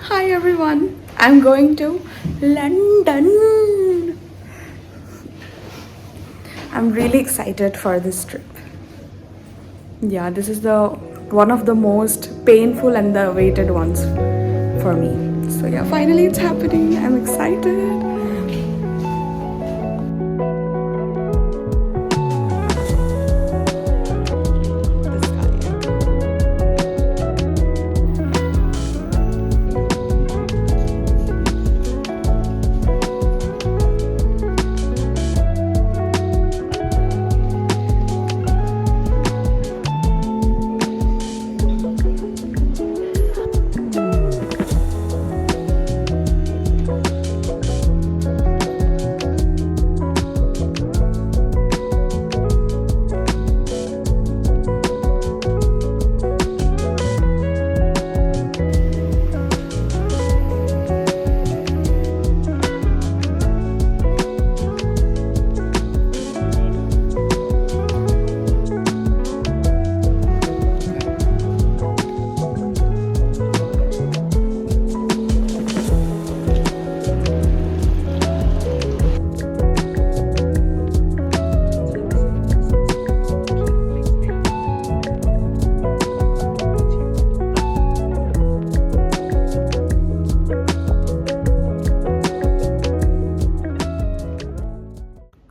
Hi everyone, I'm going to London. I'm really excited for this trip. Yeah, this is the one of the most painful and the awaited ones for me. So yeah, finally it's happening. I'm excited.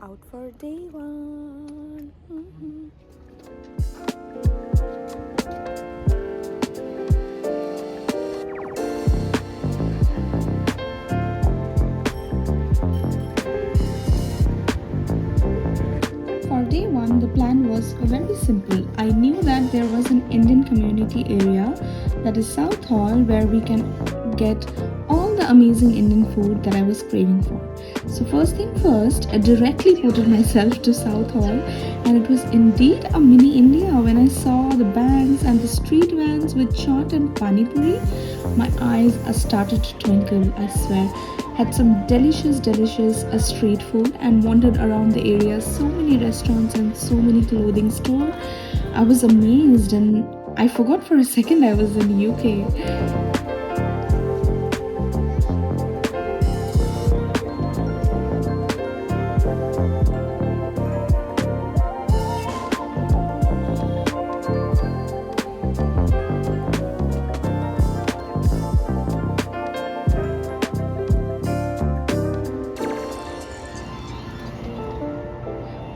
Out for day one. For day one, the plan was very simple. I knew that there was an Indian community area, that is South Hall, where we can get all the amazing Indian food that I was craving for. So, first thing first, I directly ported myself to South Hall, and it was indeed a mini India when I saw the banks and the street vans with chaat and pani puri. My eyes started to twinkle, I swear. Had some delicious street food and wandered around the area. So many restaurants and so many clothing stores. I was amazed and I forgot for a second I was in UK.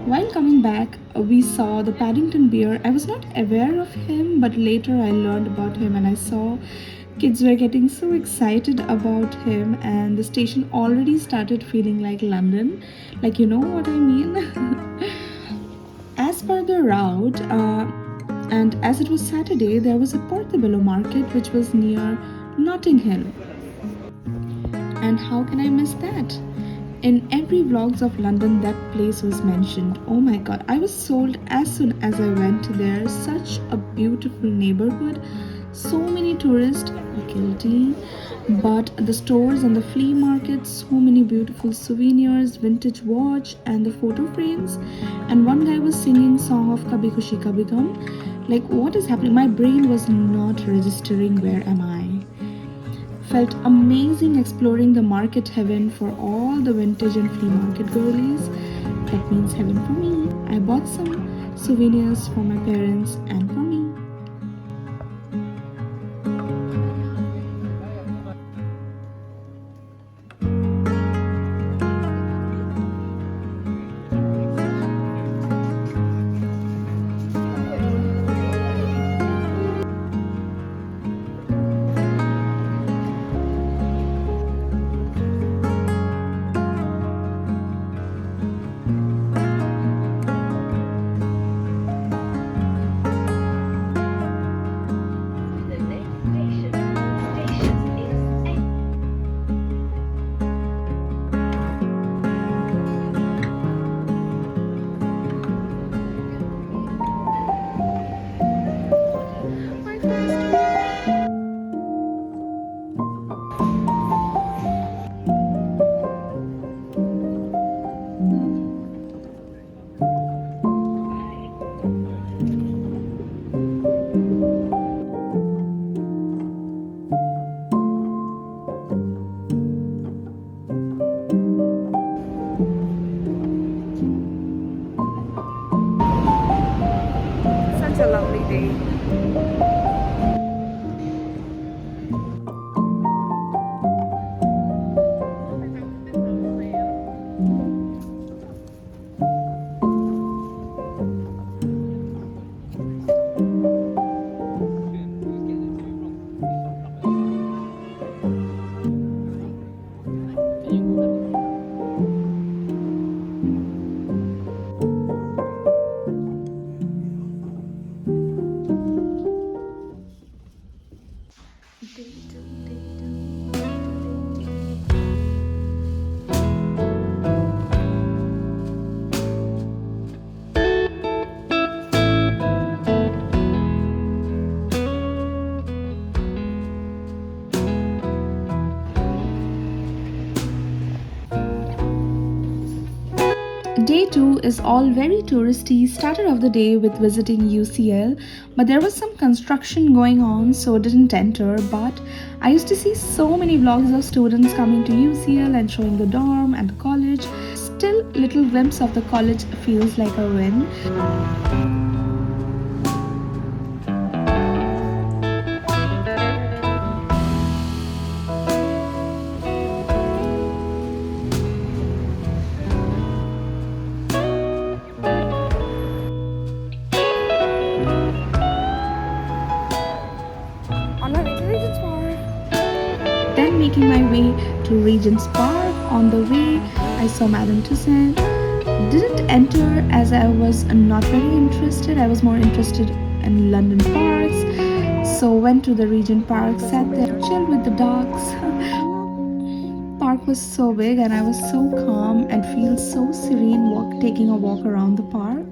While coming back, we saw the Paddington Bear. I was not aware of him, but later I learned about him and I saw kids were getting so excited about him, and the station already started feeling like London. Like, you know what I mean? As per the route, and as it was Saturday, there was a Portobello market which was near Notting Hill. And how can I miss that? In every vlogs of London, that place was mentioned. Oh my god, I was sold as soon as I went there. Such a beautiful neighborhood. So many tourists, guilty. But the stores and the flea markets, so many beautiful souvenirs, vintage watch, and the photo frames. And one guy was singing song of Kabhi Khushi Kabhi Gum. Like, what is happening? My brain was not registering. Where am I? Felt amazing exploring the market heaven for all the vintage and flea market girlies. That means heaven for me. I bought some souvenirs for my parents and for me. Day 2 is all very touristy. Started off the day with visiting UCL, but there was some construction going on, so didn't enter. But I used to see so many vlogs of students coming to UCL and showing the dorm and the college. Still, little glimpse of the college feels like a win. On my way to Regent's Park. Then making my way to Regent's Park. On the way, I saw Madame Tussauds. Didn't enter as I was not very interested. I was more interested in London parks. So went to the Regent Park, sat there, chilled with the dogs. Park was so big and I was so calm and feel so serene taking a walk around the park.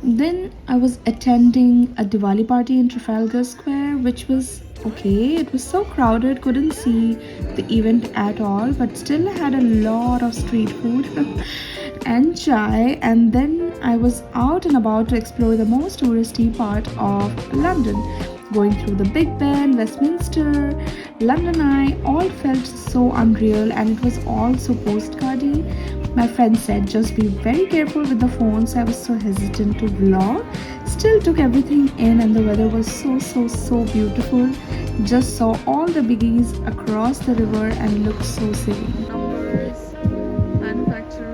Then I was attending a Diwali party in Trafalgar Square, which was okay. It was so crowded, couldn't see the event at all, but still had a lot of street food and chai. And then I was out and about to explore the most touristy part of London, going through the Big Ben, Westminster, London Eye. All felt so unreal, and it was all so postcardy. My friend said just be very careful with the phone, so I was so hesitant to vlog. Still took everything in, and the weather was so beautiful. Just saw all the biggies across the river and looked so serene. Numbers, manufacturers.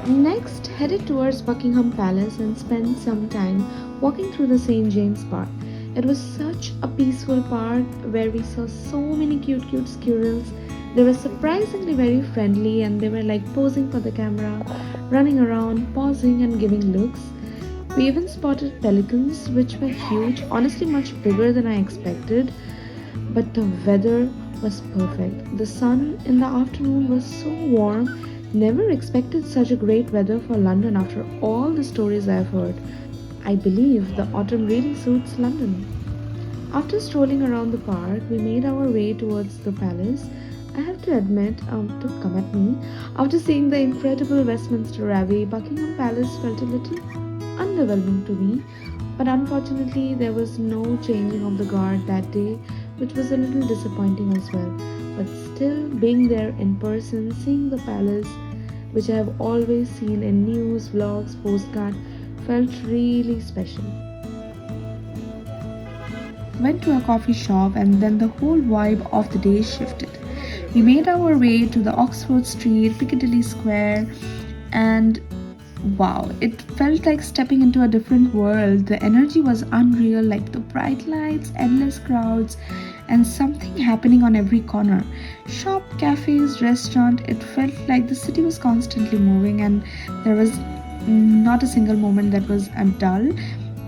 Next, headed towards Buckingham Palace and spent some time walking through the St. James Park. It was such a peaceful park where we saw so many cute squirrels. They were surprisingly very friendly and they were like posing for the camera, running around, pausing and giving looks. We even spotted pelicans, which were huge, honestly much bigger than I expected. But the weather was perfect. The sun in the afternoon was so warm. Never expected such a great weather for London after all the stories I've heard. I believe the autumn really suits London. After strolling around the park, we made our way towards the palace. I have to admit, don't come at me. After seeing the incredible Westminster Abbey, Buckingham Palace felt a little underwhelming to me. But unfortunately, there was no changing of the guard that day, which was a little disappointing as well. But still, being there in person, seeing the palace, which I have always seen in news, vlogs, postcards, felt really special. went to a coffee shop, and then the whole vibe of the day shifted. We made our way to the Oxford Street, Piccadilly Square, and wow, it felt like stepping into a different world. The energy was unreal, like the bright lights, endless crowds, and something happening on every corner. Shop, cafes, restaurant, it felt like the city was constantly moving, and there was not a single moment that was dull.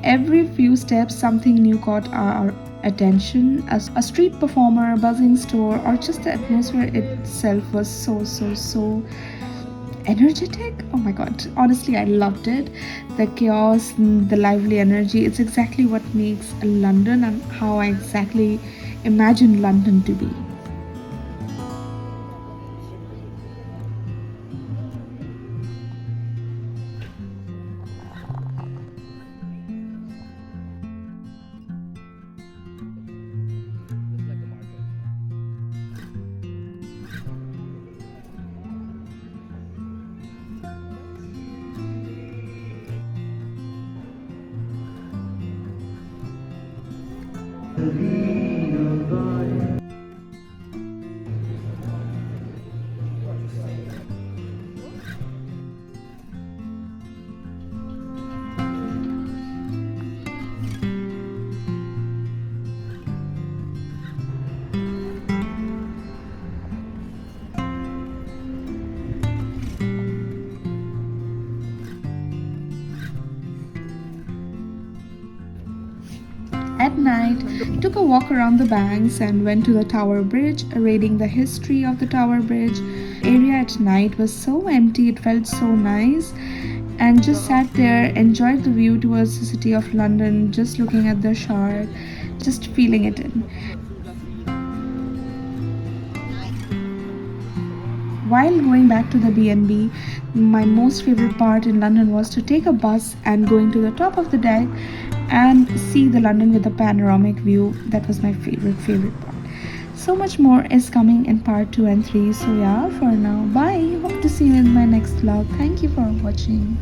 Every few steps, something new caught our attention. A street performer, a buzzing store, or just the atmosphere itself was so energetic. Oh my god, honestly, I loved it. The chaos, the lively energy, it's exactly what makes London and how I exactly imagine London to be. At night, took a walk around the banks and went to the Tower Bridge, reading the history of the Tower Bridge. Area at night was so empty, it felt so nice, and just sat there, enjoyed the view towards the city of London, just looking at the shore, just feeling it in. While going back to the B&B, my most favorite part in London was to take a bus and going to the top of the deck and see the London with a panoramic view. That was my favorite part. So much more is coming in part 2 and 3. So yeah, for now, bye. Hope to see you in my next vlog. Thank you for watching.